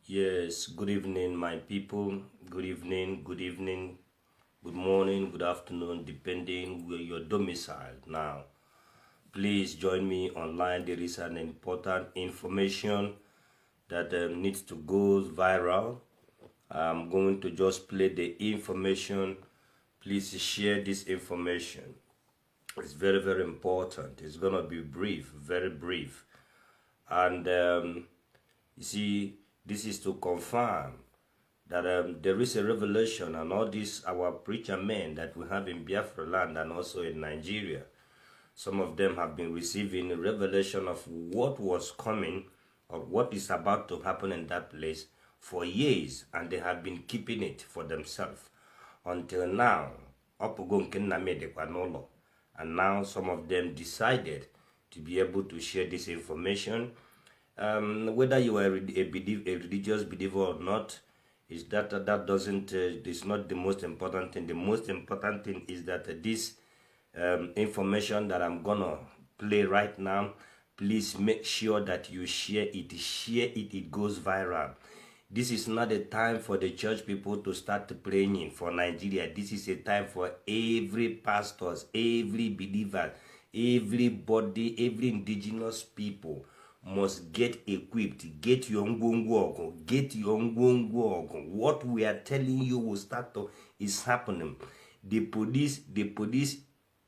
Yes, good evening, my people. Good evening, good morning, good afternoon, depending where your domicile. Now, please join me online. There is an important information that needs to go viral. I'm going to just play the information. Please share this information. It's very, very important. It's going to be brief, very brief. And you see, this is to confirm that there is a revelation, and all these our preacher men that we have in Biafra land and also in Nigeria, some of them have been receiving a revelation of what was coming or what is about to happen in that place for years, and they have been keeping it for themselves until now. And now some of them decided to be able to share this information. Whether you are a religious believer or not, is that doesn't is not the most important thing. The most important thing is that this information that I'm gonna play right now, please make sure that you share it. Share it, it goes viral. This is not a time for the church people to start praying for Nigeria. This is a time for every pastors, every believer, everybody, every indigenous people must get equipped. Get your ngwongwo. Get your ngwongwo. What we are telling you will start to is happening. The police,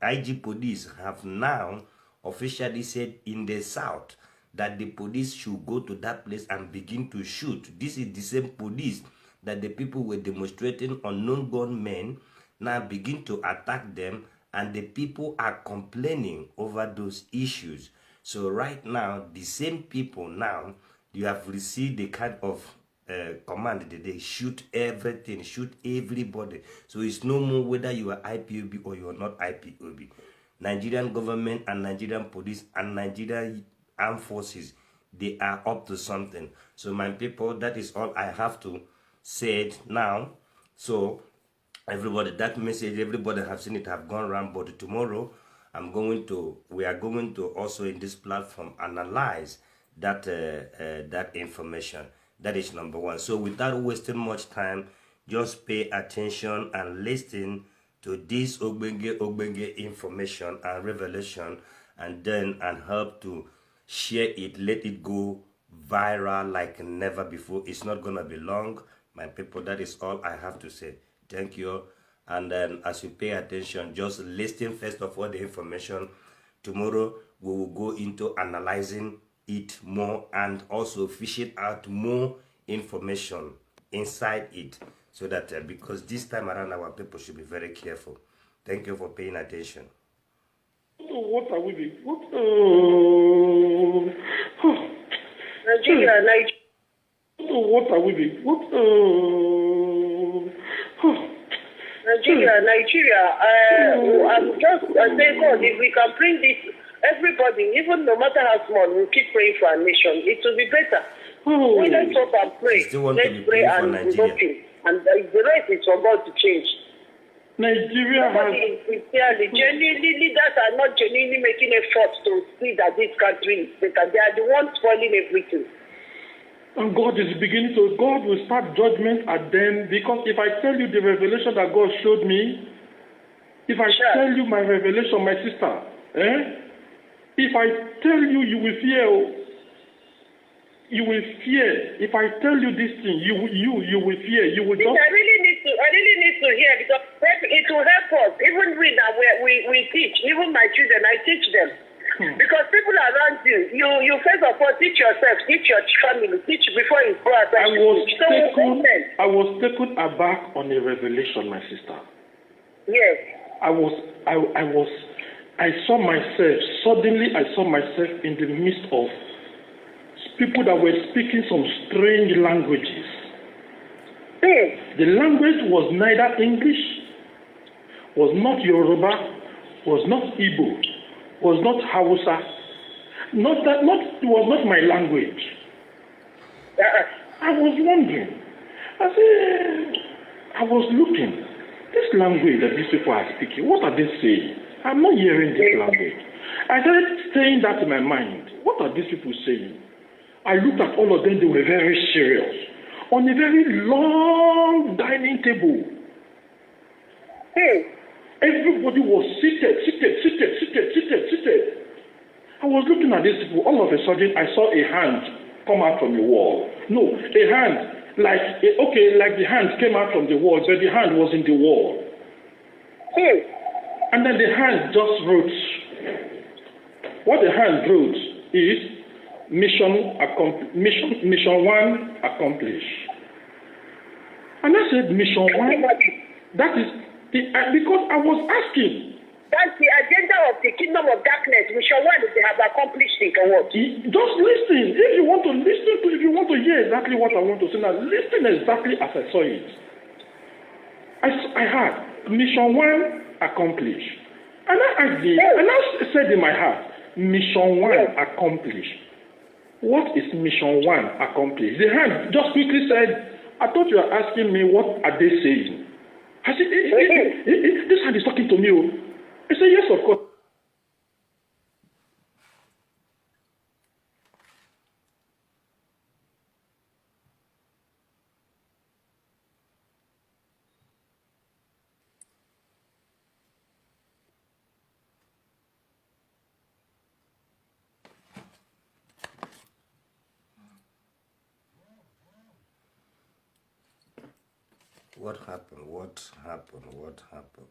IG police have now officially said in the south that the police should go to that place and begin to shoot. This is the same police that the people were demonstrating, unknown gunmen, now begin to attack them, and the people are complaining over those issues. So right now, the same people now, you have received the kind of command that they shoot everything, shoot everybody. So it's no more whether you are IPOB or you are not IPOB. Nigerian government and Nigerian police and Nigerian armed forces, they are up to something. So my people, that is all I have to say now. So everybody, that message, everybody have seen it, have gone around. But tomorrow, we are going to also in this platform analyze that that information. That is number one. So without wasting much time, just pay attention and listen to this Ogbenge information and revelation, and help to share it, let it go viral like never before. It's not gonna be long, my people. That is all I have to say. Thank you. And then as you pay attention, just listen first of all the information. Tomorrow we will go into analyzing it more and also fishing out more information inside it, so that because this time around our people should be very careful. Thank you for paying attention. What are we doing? Nigeria. What are we doing? Nigeria. I'm just saying, God, if we can bring this, everybody, even no matter how small, we'll keep praying for our nation. It will be better. Let's stop and pray. Let's pray and invoke Him. And the rest is for God to change. Nigeria has... Genuinely, leaders are not genuinely making effort to see that this country is better. They are the ones spoiling everything. And God is beginning to... God will start judgment at them, because if I tell you the revelation that God showed me, if I tell you my revelation, my sister, if I tell you, you will fear. You will fear. If I tell you this thing, you will fear. You will just... I really need to hear, because it will help us. Even we now, we teach. Even my children, I teach them. Because people around you, you first of all teach yourself, teach your family, teach before you go out. I was taken aback on a revelation, my sister. Yes. I saw myself, suddenly I saw myself in the midst of people that were speaking some strange languages. The language was neither English, was not Yoruba, was not Igbo, was not Hausa, was not my language. I was wondering. I was looking. This language that these people are speaking, what are they saying? I'm not hearing this language. I started saying that in my mind. What are these people saying? I looked at all of them, they were very serious. on a very long dining table. Everybody was seated. I was looking at these people. All of a sudden, I saw a hand come out from the wall. No, a hand, like the hand came out from the wall, but the hand was in the wall. And then the hand just wrote. What the hand wrote is mission 1 accomplished. And I said, mission 1? That is, because I was asking. That's the agenda of the kingdom of darkness. Mission 1 is they have accomplished it or what? Just listen. If you want to hear exactly what I want to say now, listen exactly as I saw it. I had mission 1 accomplished. And I asked and I said in my heart, mission 1 accomplished. What is mission 1 accomplished? The hand just quickly said, I thought you were asking me what are they saying. I said, this hand is talking to me. I said, yes, of course. What happened?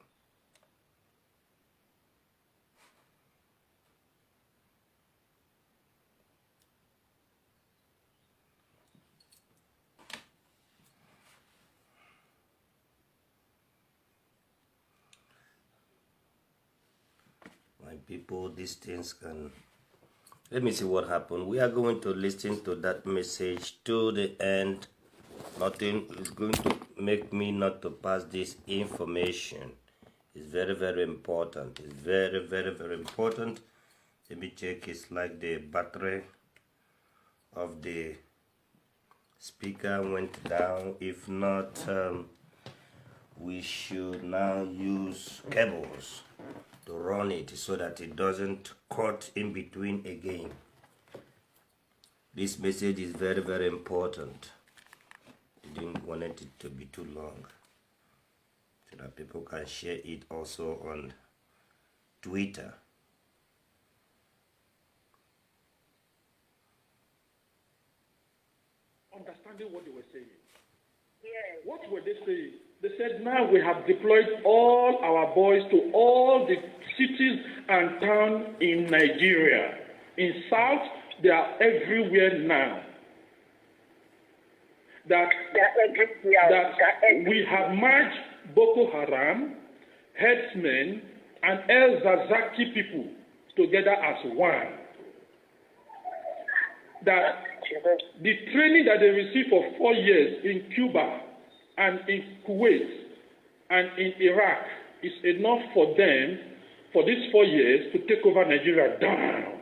My people, these things can... Let me see what happened. We are going to listen to that message to the end. Nothing is going to make me not to pass this information. It's very, very important. It's very, very, very important. Let me check. It's like the battery of the speaker went down. If not, we should now use cables to run it so that it doesn't cut in between again. This message is very, very important. I didn't want it to be too long so that people can share it also on Twitter. Understanding what they were saying. Yes. What were they saying? They said, now we have deployed all our boys to all the cities and towns in Nigeria. In South, they are everywhere now. That we have merged Boko Haram, headsmen, and El Zazaki people together as one. That the training that they received for 4 years in Cuba and in Kuwait and in Iraq is enough for them, for these 4 years, to take over Nigeria down.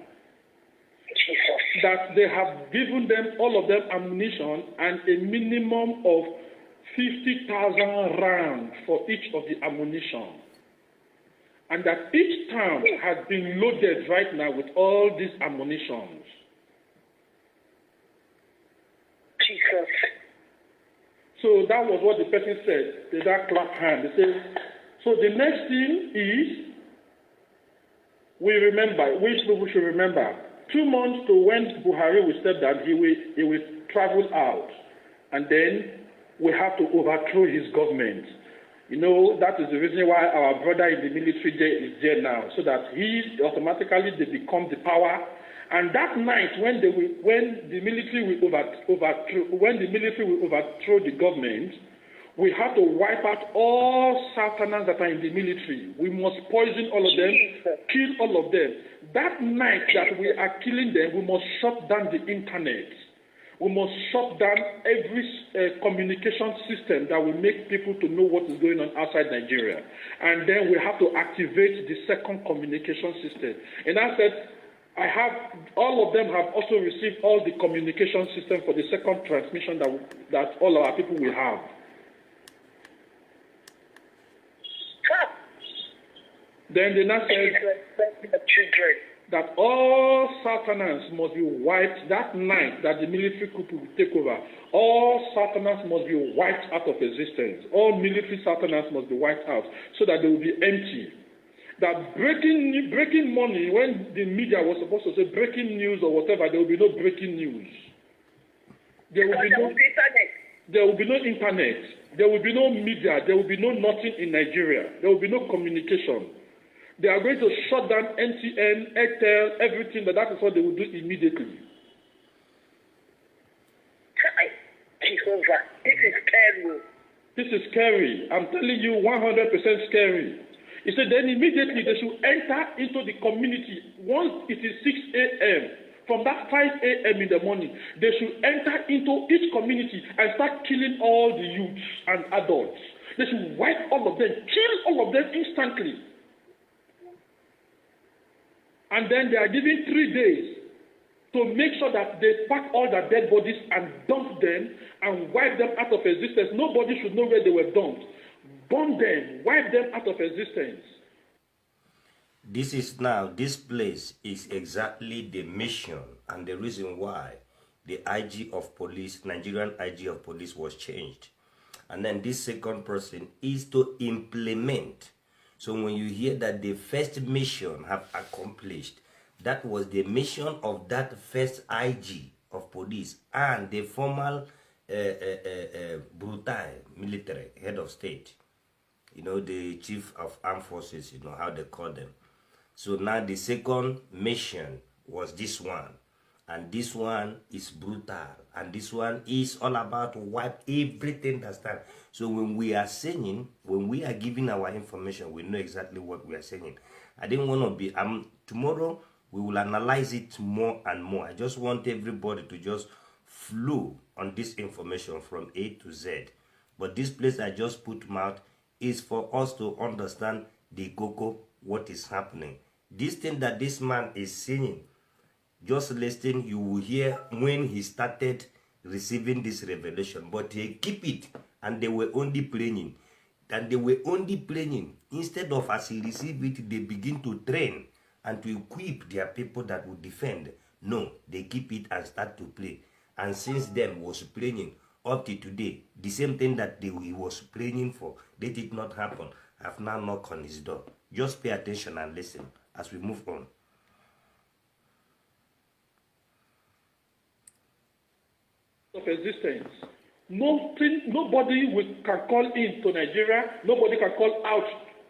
That they have given them, all of them, ammunition and a minimum of 50,000 rounds for each of the ammunition. And that each town has been loaded right now with all these ammunitions. Jesus. So that was what the person said. They that clap hand. They said, so the next thing is, we remember, which people should remember, 2 months to when Buhari will step down, he will travel out. And then we have to overthrow his government. You know, that is the reason why our brother in the military is there now, so that he automatically they become the power. And that night, when the military will overthrow the government, we have to wipe out all Southerners that are in the military. We must poison all of them, kill all of them. That night that we are killing them, we must shut down the internet. We must shut down every communication system that will make people to know what is going on outside Nigeria. And then we have to activate the second communication system. And I said, all of them have also received all the communication system for the second transmission that all our people will have. Then they now said, children. that all Southerners must be wiped that night that the military coup will take over. All Southerners must be wiped out of existence. All military Southerners must be wiped out so that they will be empty. That breaking money, when the media was supposed to say breaking news or whatever, there will be no breaking news. There will be no internet. There will be no internet. There will be no media. There will be no nothing in Nigeria. There will be no communication. They are going to shut down NTN, Airtel, everything, but that is what they will do immediately. It's over. This is scary. This is scary. I'm telling you, 100% scary. He said then immediately they should enter into the community. Once it is 6 a.m., from that 5 a.m. in the morning, they should enter into each community and start killing all the youths and adults. They should wipe all of them, kill all of them instantly. And then they are given 3 days to make sure that they pack all their dead bodies and dump them and wipe them out of existence. Nobody should know where they were dumped. Burn them, wipe them out of existence. This place is exactly the mission and the reason why the IG of police, Nigerian IG of police was changed. And then this second person is to implement. So when you hear that the first mission have accomplished, that was the mission of that first IG of police and the former Brutai military head of state, you know, the chief of armed forces, you know how they call them. So now the second mission was this one, and this one is brutal, and this one is all about wipe everything that's done. So when we are saying, when we are giving our information, we know exactly what we are saying. I didn't want to be, tomorrow we will analyze it more and more. I just want everybody to just flow on this information from A to Z. But this place I just put out is for us to understand the cocoa, what is happening. This thing that this man is saying, just listen, you will hear when he started receiving this revelation. But they keep it, and they were only playing. And they were only playing. Instead of as he received it, they begin to train and to equip their people that will defend. No, they keep it and start to play. And since then was playing up to today, the same thing that he was praying for, that did not happen, have now knocked on his door. Just pay attention and listen as we move on. Of existence. Nobody can call in to Nigeria. Nobody can call out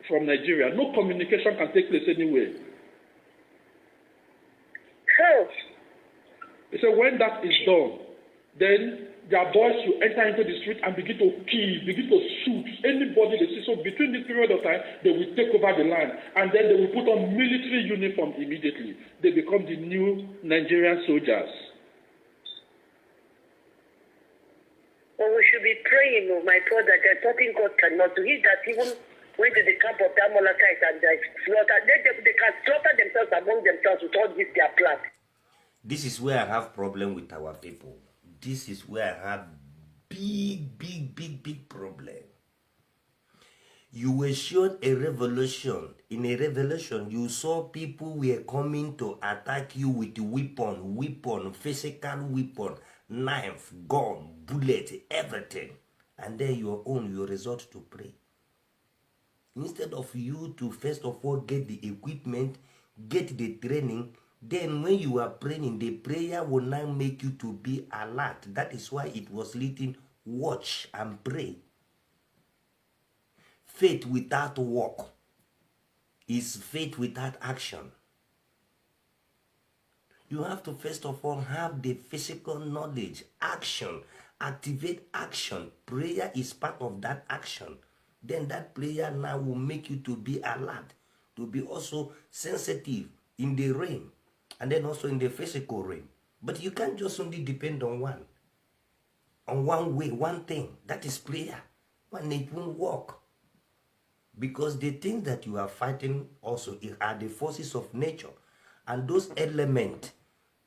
from Nigeria. No communication can take place anywhere. How? He said when that is done, then their boys should enter into the street and begin to kill, begin to shoot anybody they see. So between this period of time, they will take over the land, and then they will put on military uniform immediately. They become the new Nigerian soldiers. Well, we should be praying, my brother. There's nothing God cannot do. He that even went to the camp of the Amalekites and they slaughtered. They can slaughter themselves among themselves with all this their plan. This is where I have problem with our people. This is where I have big problem. You were shown a revelation. In a revelation, you saw people were coming to attack you with weapon, physical weapon, knife, gun, bullet, everything. And then you resort to pray. Instead of you to first of all get the equipment, get the training, then when you are praying, the prayer will now make you to be alert. That is why it was written, watch and pray. Faith without work is faith without action. You have to first of all have the physical knowledge, action, activate action. Prayer is part of that action. Then that prayer now will make you to be alert, to be also sensitive in the realm, and then also in the physical realm. But you can't just only depend on one way, one thing. That is prayer. When it won't work. Because the things that you are fighting also are the forces of nature. And those elements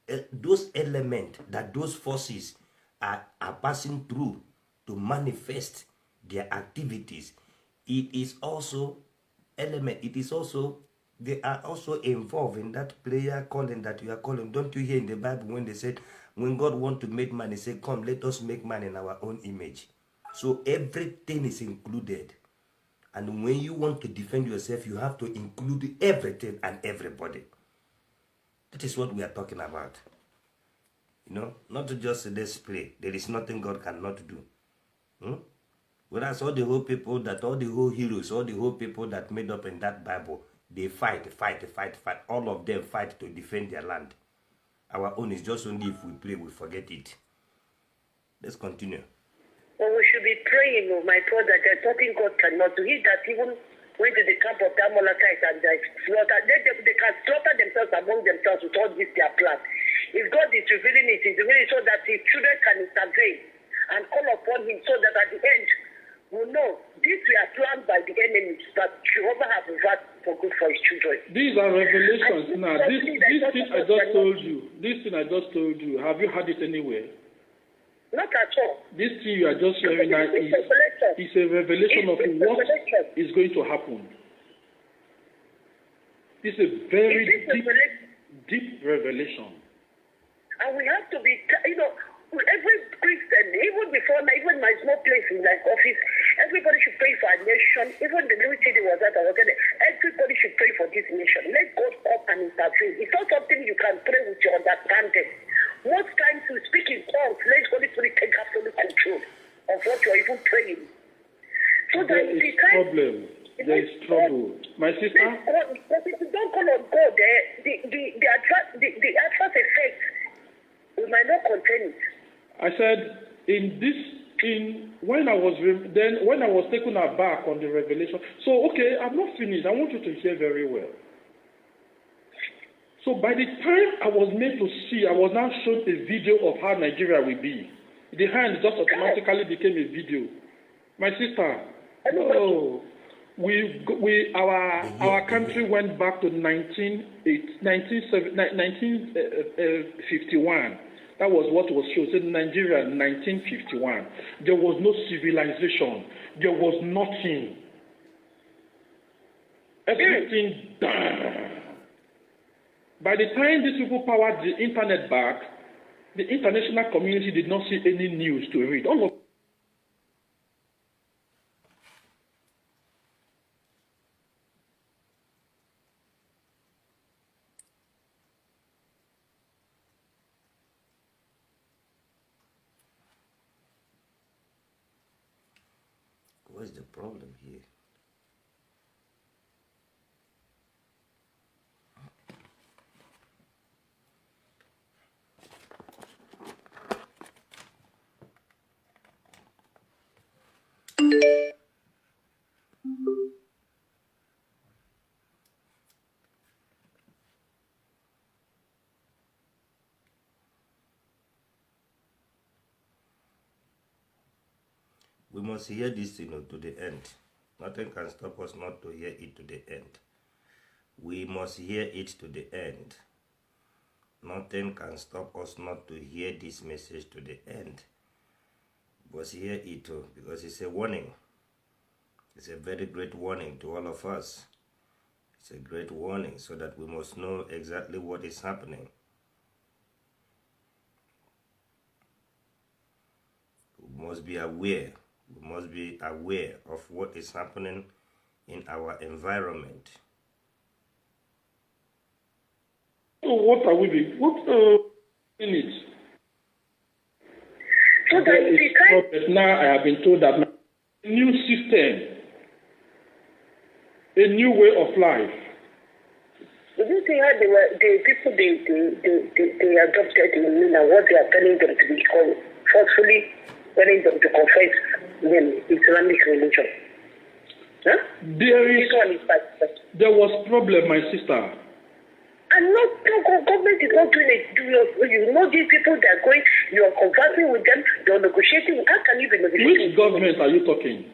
that those forces are passing through to manifest their activities, it is also they are also involved in that prayer calling that you are calling. Don't you hear in the Bible when they said, when God wants to make man, he said, come, let us make man in our own image. So everything is included. And when you want to defend yourself, you have to include everything and everybody. That is what we are talking about. You know, not to just display. There is nothing God cannot do. Whereas all the whole people that, all the whole heroes, all the whole people that made up in that Bible, they fight. All of them fight to defend their land. Our own is just only if we pray, we forget it. Let's continue. Well, we should be praying, my brother. There's nothing God cannot do. He that even went to the camp of the Amalekites and they slaughtered, they can slaughter themselves among themselves with all this their plan. If God is revealing it, he's revealing it so that his children can intervene and call upon him so that at the end, we know these were planned by the enemies, but Jehovah has reversed for good for his children. These are revelations. Now, this thing I just told you, have you heard it anywhere? Not at all. This thing you are just sharing now is a revelation of what is going to happen. It's a very deep revelation. And we have to be, every Christian, even before, even my small place in my office, everybody should pray for our nation. Even the military was at our everybody should pray for this nation. Let God come and intervene. It's not something you can pray with your understanding. Most times we speak in tongues, let Holy Spirit take absolute control of what you're even praying. So there is trouble. My sister? If you don't call on God, the adverse effect, we might not contain it. I said, when I was taken aback on the revelation. So, okay, I'm not finished. I want you to hear very well. So by the time I was made to see, I was now shown a video of how Nigeria will be. The hand just automatically became a video. My sister, no, our country went back to 1951. That was what was shown. In Nigeria, 1951. There was no civilization. There was nothing. Everything done. By the time these people powered the internet back, the international community did not see any news to read. All of What's the problem here? We must hear this, to the end. Nothing can stop us not to hear it to the end. We must hear it to the end. Nothing can stop us not to hear this message to the end. We must hear it too, because it's a warning. It's a very great warning to all of us. It's a great warning so that we must know exactly what is happening. We must be aware. We must be aware of what is happening in our environment. So what are we doing? In it? So now I have been told that a new system, a new way of life. Did you see how the people they adopted in Mina, what they are telling them to become, forcefully telling them to confess Islamic religion? Huh? There was problem, my sister. And no government is not doing it. You know these people that are going, you are conversing with them, they are negotiating. How can you be negotiating? Which government are you talking?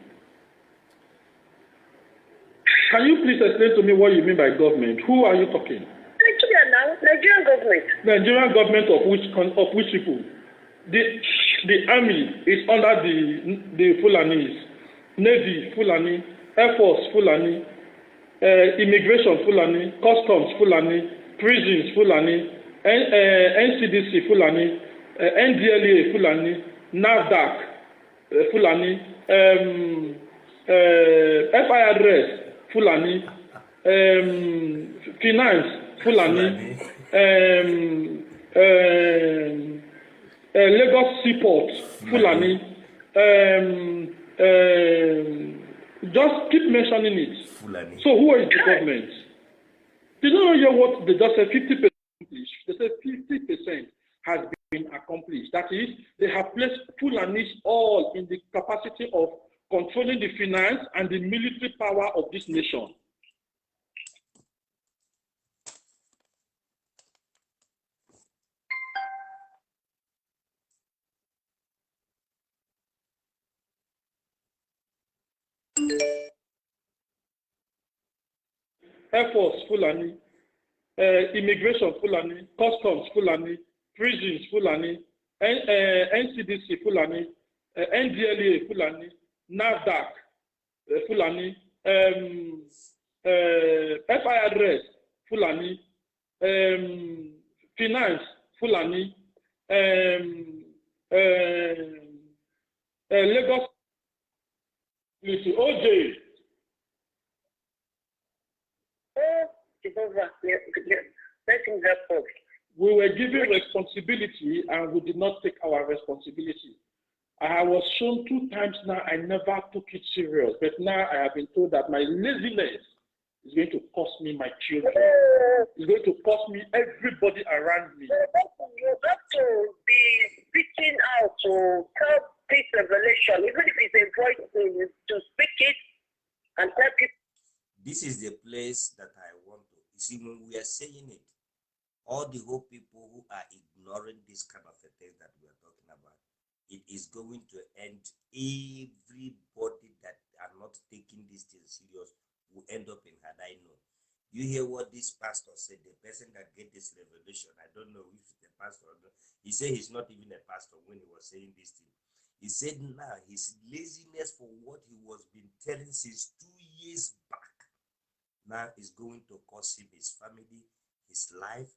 Can you please explain to me what you mean by government? Who are you talking? Nigeria now, Nigerian government. Nigerian government of which people? The army is under the Fulanis, Navy Fulani, Air Force Fulani, immigration Fulani, customs Fulani, prisons Fulani, NCDC Fulani, NDLA Fulani, NAFDAC Fulani, FIRS Fulani, finance Fulani, Lagos Seaport Fulani, just keep mentioning it. Fulani. So who is the government? They don't hear what they just said 50% accomplished. They said 50% has been accomplished. That is, they have placed Fulanis all in the capacity of controlling the finance and the military power of this nation. Air Force Fulani, immigration Fulani, customs Fulani, prisons Fulani, NCDC Fulani, NDLA Fulani, NAFDAC Fulani, FIRS Fulani, finance Fulani, Lagos OJ. We were given responsibility and we did not take our responsibility. I was shown 2 times now, I never took it serious. But now I have been told that my laziness is going to cost me my children. It's going to cost me everybody around me. You have to be speaking out to tell this revelation, even if it's a voice to speak it and tell people. This is the place that I want to. You see, when we are saying it, all the whole people who are ignoring this kind of a thing that we are talking about, it is going to end. Everybody that are not taking this thing serious will end up in Hadaino. You hear what this pastor said, the person that get this revelation, I don't know if the pastor, he said he's not even a pastor when he was saying this thing. He said now his laziness for what he was been telling since 2 years back now is going to cost him his family, his life,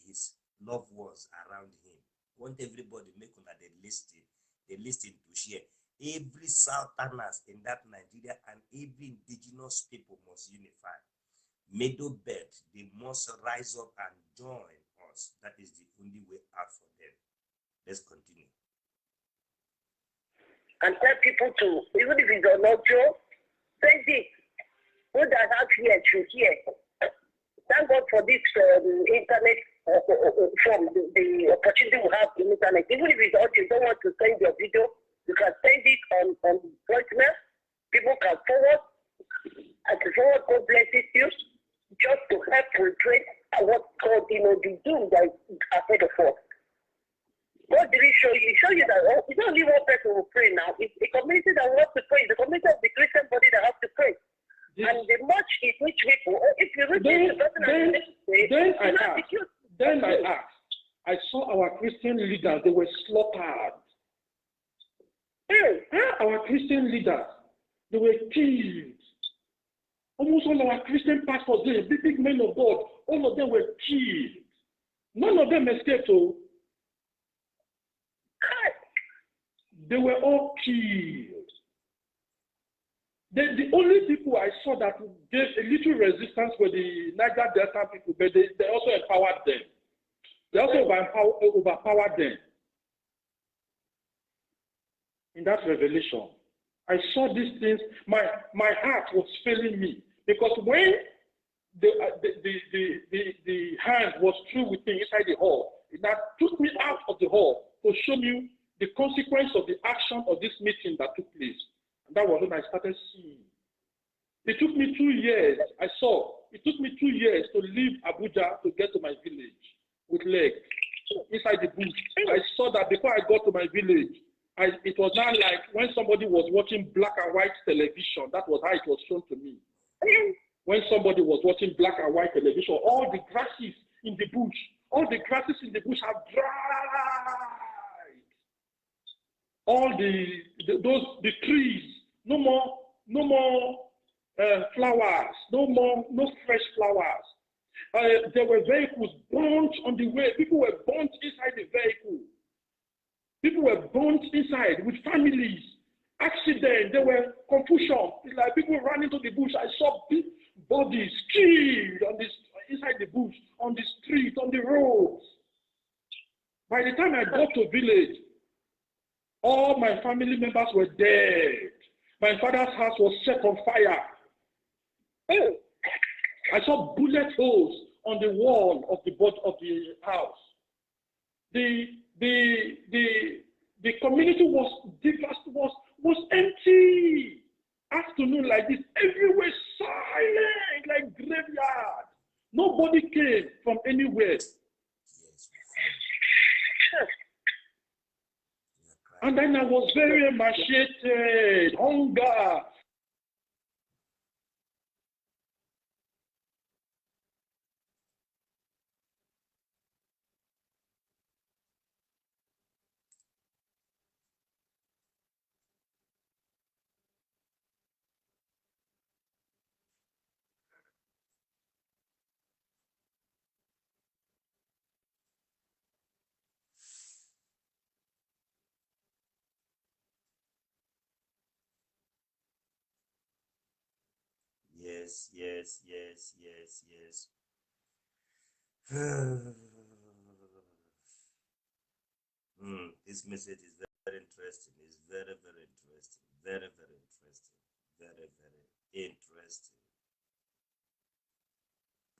his loved ones around him. Want everybody make on the listing to share. Every Southerners in that Nigeria and every indigenous people must unify. Middle belt, they must rise up and join us. That is the only way out for them. Let's continue. And tell people to, even if it's not true, send it. Who that have here to hear. Thank God for this internet from the opportunity we have in internet. Even if it's audio, you don't want to send your video, you can send it on voicemail. People can forward. And to forward, God blesses you. Just to help retreat what God, the doom that is ahead of us. God didn't show you. He showed you that it's not only one person who pray now. It's a community that wants to pray. It's a community of the Christian body that has to pray. Yes. And the much is which people, if you read the person then I asked, I saw our Christian leaders, they were slaughtered. Our Christian leaders, they were killed. Almost all our Christian pastors, the big men of God, all of them were killed. None of them escaped. So they were all killed. The only people I saw that gave a little resistance were the Niger Delta people, but they also empowered them. They also overpowered them. In that revelation, I saw these things. My heart was failing me because when the hand was through with me inside the hall, it now took me out of the hall to show me the consequence of the action of this meeting that took place. And that was when I started seeing. It took me 2 years. It took me 2 years to leave Abuja to get to my village with legs inside the bush. I saw that before I got to my village, it was not like when somebody was watching black and white television. That was how it was shown to me. When somebody was watching black and white television, all the grasses in the bush have dried. All the trees, no more flowers, no fresh flowers. There were vehicles burnt on the way. People were burnt inside the vehicle. People were burnt inside with families. Accident. There were confusion. It's like people ran into the bush. I saw big bodies killed on this inside the bush, on the street, on the roads. By the time I got to village, all my family members were dead. My father's house was set on fire. Oh, I saw bullet holes on the wall of the house. The community was empty. Afternoon like this, everywhere silent, like graveyard. Nobody came from anywhere. And then I was very emaciated, hunger. Yes, yes, yes, yes, yes. This message is very interesting. It's very, very interesting. Very, very interesting. Very, very interesting.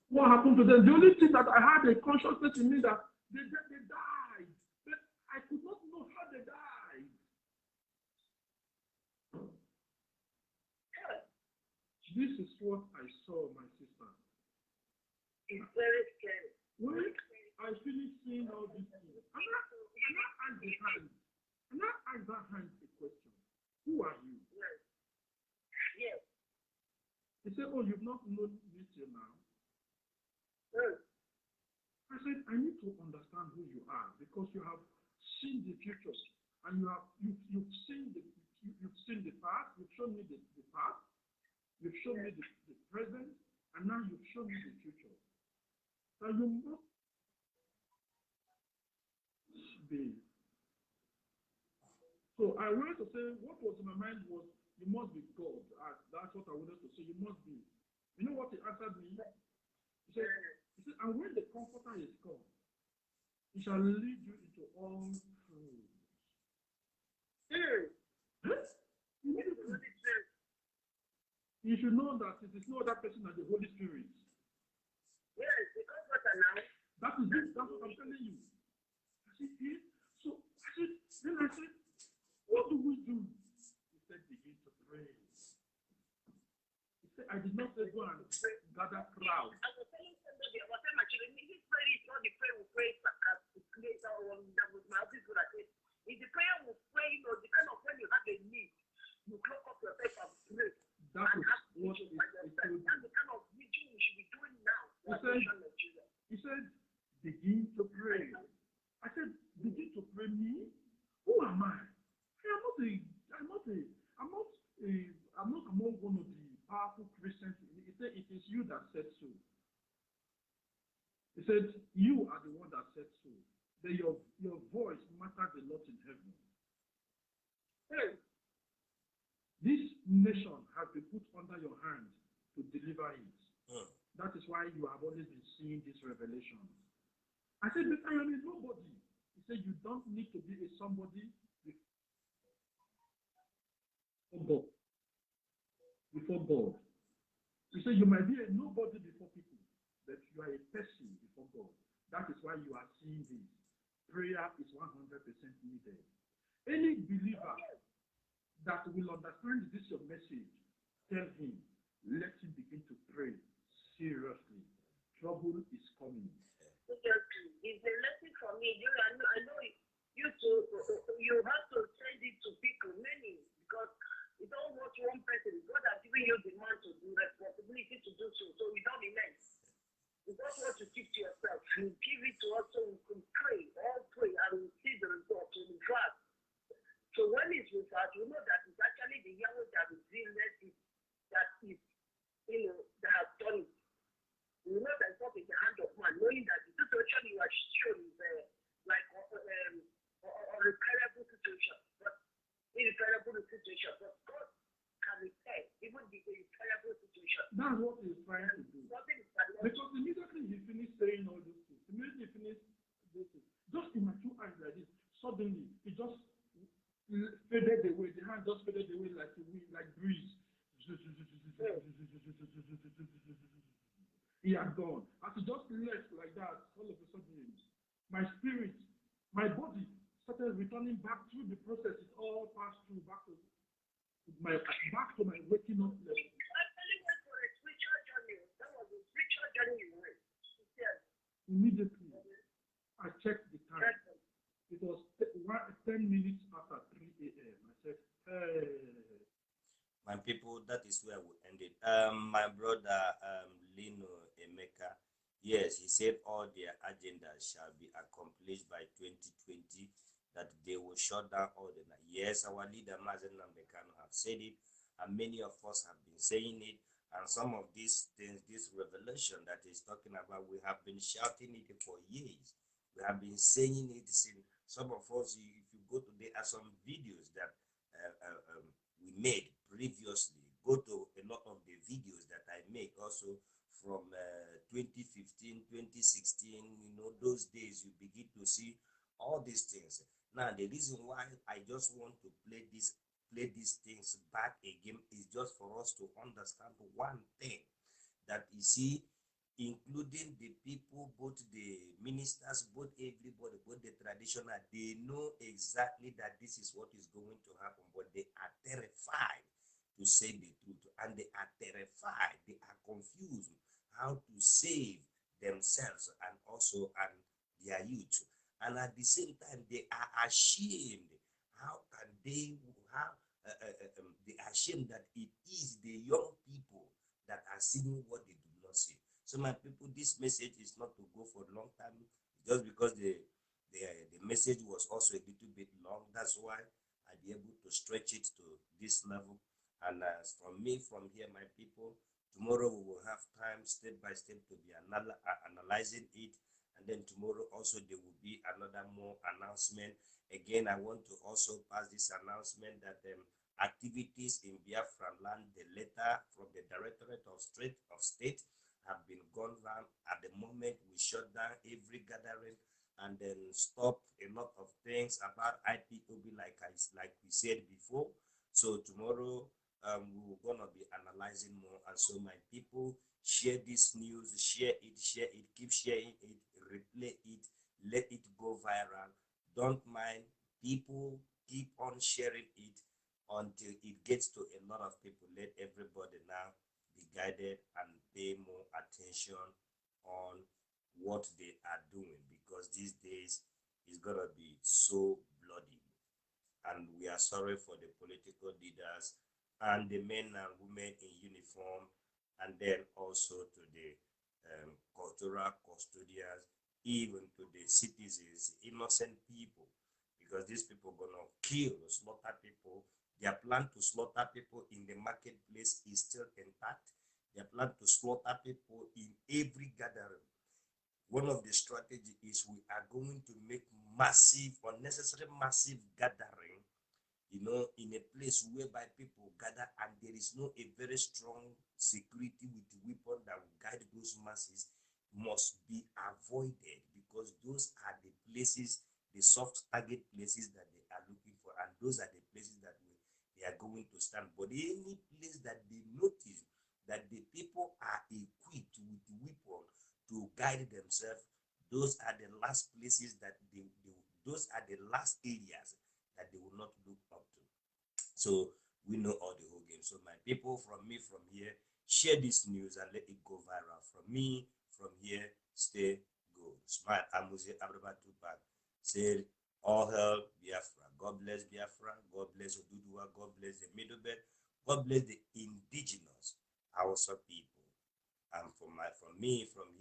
What happened to them? The only thing that I had a consciousness in me that they died. But I could not know how they died. This is what I saw, my sister. It's very scary. When I finished seeing all these things, and I asked the hand, and I asked that hand a question. Who are you? Yes. Yes. He said, oh, you've not known me till now. I said, I need to understand who you are because you have seen the future and you've seen the past, you've shown me the past, you've shown me the present, and now you've shown me the future. So you must be. So I wanted to say what was in my mind was you must be God. That's what I wanted to say. You must be. You know what he answered me? He said, and when the Comforter is come, he shall lead you into all truth. You should know that it is no other person than the Holy Spirit. Yes, the Comforter now. That is it. That's what I'm telling you. I said, so then I said, what do we do? He said, begin to pray. He said, I did not say go and gather crowd. I was telling somebody, I was telling my children, this prayer is not the prayer we pray sarcastically or that was my office good at it. It's the prayer we pray, the kind of when you have a need, you clock up yourself and pray. That is what it told me. That's the kind of meeting we should be doing now. He said, begin to pray. I said, begin to pray me? Who am I? I'm not among one of the powerful Christians. He said, it is you that said so. He said, you are the one that said so. That your voice matters a lot in heaven. This nation has been put under your hand to deliver it. That is why you have always been seeing this revelation. I said, but I am a nobody. He said, you don't need to be a somebody before God. He said, you might be a nobody before people, but you are a person before God. That is why you are seeing this. Prayer is 100% needed. Any believer that will understand this your message, tell him, let him begin to pray seriously. Trouble is coming. It's a lesson for me. I know you have to send it to people, many, because it's not what one person. God has given you the man to do, responsibility to do so. So we don't relent. It's not what you keep to yourself. You give it to us so we can pray, all pray, and we see the result in the fast. So when it's with us, we know that it's actually the Yahweh that is doing that is that have done it. You know that it's not in the hand of man, knowing that the situation you are shown is like unrepairable situation, but irreparable situation. But God can repair even the irreparable situation. That's what he's trying to do. Because immediately he finished saying all those things, immediately he finished this thing, just in my two eyes like this, suddenly it just faded away. The hand just faded away like a wind, like breeze. He had gone. As he just left like that, all of a sudden, my spirit, my body started returning back through the process. It all passed through back to my waking up level. Actually went for a spiritual journey. That was a spiritual journey you went. Immediately, I checked the time. It was 10 minutes after 3 a.m. I said, hey. My people, that is where we ended. My brother Lino Emeka, yes, he said all their agendas shall be accomplished by 2020, that they will shut down all the night. Yes, our leader Mazen Nambekano have said it, and many of us have been saying it. And some of these things, this revelation that he's talking about, we have been shouting it for years. We have been saying it since some of us, if you go to, there are some videos that we made previously. Go to a lot of the videos that I make also from 2015, 2016, those days you begin to see all these things. Now, the reason why I just want to play these things back again is just for us to understand one thing, that you see, including the people, both the ministers, both everybody, both the traditional, they know exactly that this is what is going to happen, but they are terrified to say the truth, and they are terrified, they are confused how to save themselves and also their youth, and at the same time they are ashamed. How can they they are ashamed that it is the young people that are seeing what they do not see. So my people, this message is not to go for a long time, just because the message was also a little bit long. That's why I'll be able to stretch it to this level. And as from me, from here, my people, tomorrow we will have time step by step to be analyzing it. And then tomorrow also there will be another more announcement. Again, I want to also pass this announcement that activities in Biafra land, the letter from the Directorate of State have been gone round. At the moment, we shut down every gathering and then stop a lot of things about IPOB, like we said before. So tomorrow we're gonna be analyzing more. And so my people, share this news, share it, keep sharing it, replay it, let it go viral. Don't mind, people, keep on sharing it until it gets to a lot of people. Let everybody now be guided and pay more attention on what they are doing, because these days is gonna be so bloody. And we are sorry for the political leaders and the men and women in uniform, and then also to the cultural custodians, even to the citizens, innocent people, because these people are gonna kill, slaughter people. Their plan to slaughter people in the marketplace is still intact. Their plan to slaughter people in every gathering. One of the strategies is we are going to make unnecessary massive gathering, in a place whereby people gather and there is no a very strong security with the weapon that will guide those masses, must be avoided, because those are the places, the soft target places that they are looking for, and those are the places that they are going to stand. But any place that they notice that the people are equipped with the weapon to guide themselves, those are the last places that those are the last areas that they will not look up to. So we know all the whole game. So my people, from here, share this news and let it go viral. From me, from here, stay good. Smile. Amuzi Abraba Tupac said, all hell Biafra. God bless Biafra. God bless Oduduwa. God bless the Middle Belt. God bless the indigenous Hausa people. And from me, from